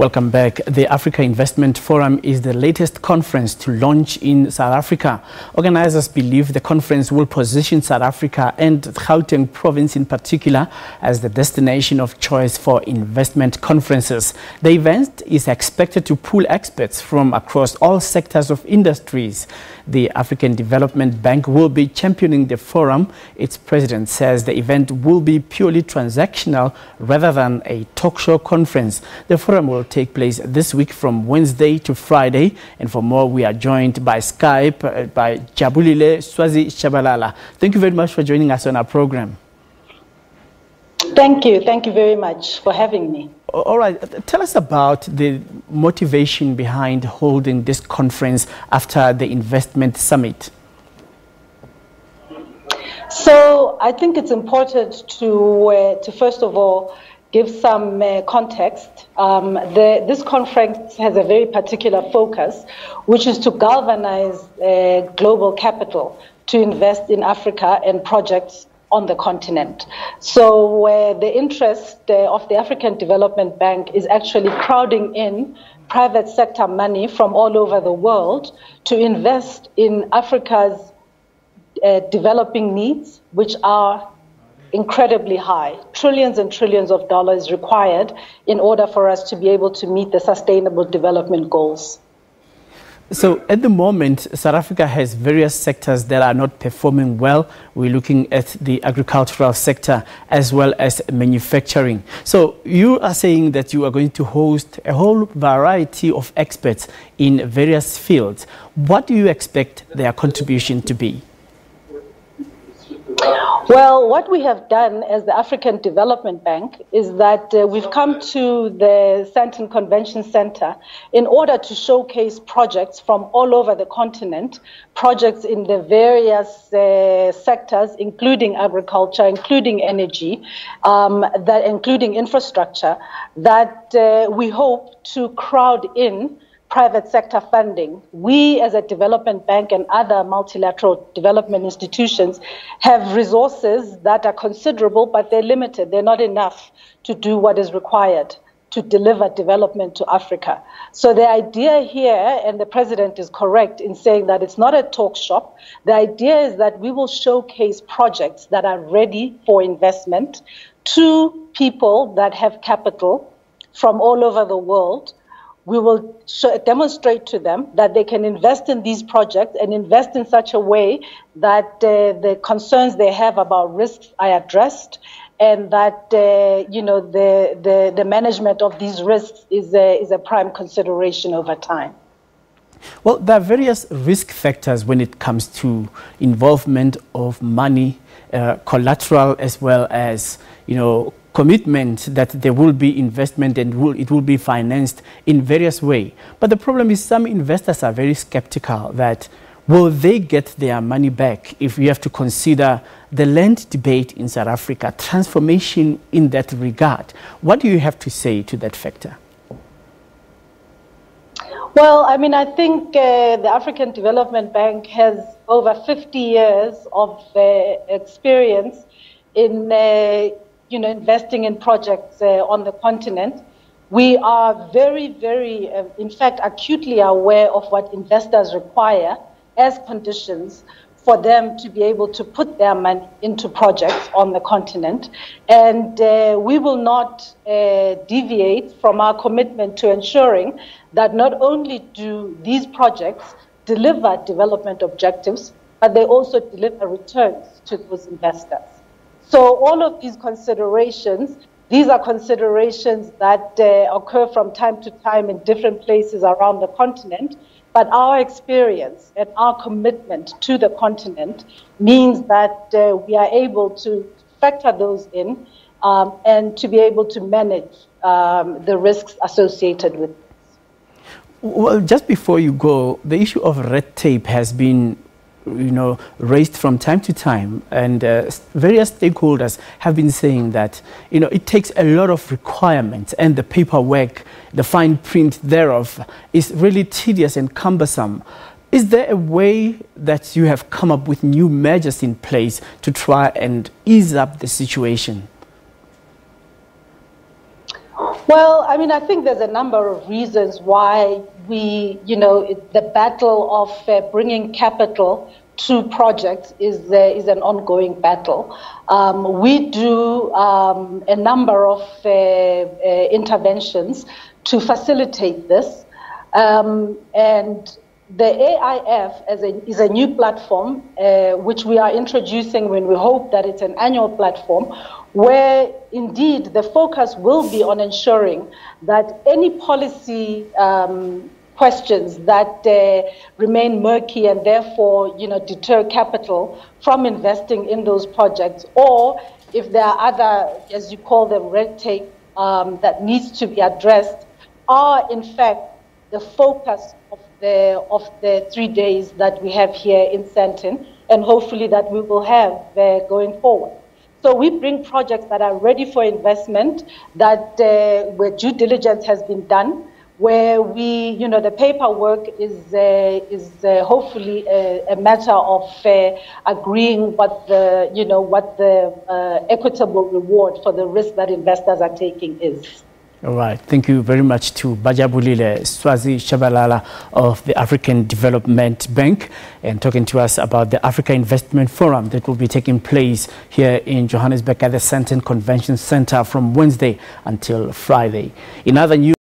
Welcome back. The Africa Investment Forum is the latest conference to launch in South Africa. Organizers believe the conference will position South Africa and Gauteng province in particular as the destination of choice for investment conferences. The event is expected to pull experts from across all sectors of industries. The African Development Bank will be championing the forum. Its president says the event will be purely transactional rather than a talk show conference. The forum will take place this week from Wednesday to Friday. And for more, we are joined by Skype by Bajabulile Swazi Tshabalala. Thank you very much for joining us on our program. Thank you. Thank you very much for having me. All right. Tell us about the motivation behind holding this conference after the investment summit. So I think it's important to first of all give some context. This conference has a very particular focus, which is to galvanize global capital to invest in Africa and projects on the continent. So the interest of the African Development Bank is actually crowding in private sector money from all over the world to invest in Africa's developing needs, which are incredibly high. Trillions and trillions of dollars required in order for us to be able to meet the Sustainable Development Goals. So at the moment, South Africa has various sectors that are not performing well. We're looking at the agricultural sector as well as manufacturing. So you are saying that you are going to host a whole variety of experts in various fields. What do you expect their contribution to be? Well, what we have done as the African Development Bank is that we've come to the Sandton Convention Center in order to showcase projects from all over the continent, projects in the various sectors, including agriculture, including energy, including infrastructure, that we hope to crowd in private sector funding. We as a development bank and other multilateral development institutions have resources that are considerable, but they're limited. They're not enough to do what is required to deliver development to Africa. So the idea here, and the president is correct in saying that it's not a talk shop, the idea is that we will showcase projects that are ready for investment to people that have capital from all over the world. We will demonstrate to them that they can invest in these projects and invest in such a way that the concerns they have about risks are addressed, and that the management of these risks is a prime consideration over time. Well, there are various risk factors when it comes to involvement of money, collateral, as well as commitment that there will be investment and it will be financed in various ways. But the problem is some investors are very skeptical that will they get their money back if we have to consider the land debate in South Africa, transformation in that regard. What do you have to say to that factor? Well, I mean, I think the African Development Bank has over 50 years of experience in investing in projects on the continent. We are very, very, in fact, acutely aware of what investors require as conditions for them to be able to put their money into projects on the continent. And we will not deviate from our commitment to ensuring that not only do these projects deliver development objectives, but they also deliver returns to those investors. So all of these considerations, these are considerations that occur from time to time in different places around the continent, but our experience and our commitment to the continent means that we are able to factor those in and to be able to manage the risks associated with this. Well, just before you go, the issue of red tape has been raised from time to time, and various stakeholders have been saying that it takes a lot of requirements, and the paperwork, the fine print thereof is really tedious and cumbersome. Is there a way that you have come up with new measures in place to try and ease up the situation? Well, I mean, I think there's a number of reasons why the battle of bringing capital to projects is an ongoing battle. We do a number of interventions to facilitate this, and the AIF is a new platform which we are introducing when we hope that it's an annual platform, where indeed the focus will be on ensuring that any policy questions that remain murky and therefore deter capital from investing in those projects, or if there are other, as you call them, red tape that needs to be addressed, are in fact the focus of the 3 days that we have here in Sandton, and hopefully that we will have going forward. So we bring projects that are ready for investment, that where due diligence has been done, where we, the paperwork is hopefully a matter of agreeing what the equitable reward for the risk that investors are taking is. All right. Thank you very much to Bajabulile Swazi Tshabalala of the African Development Bank, and talking to us about the Africa Investment Forum that will be taking place here in Johannesburg at the Sandton Convention Center from Wednesday until Friday. In other news,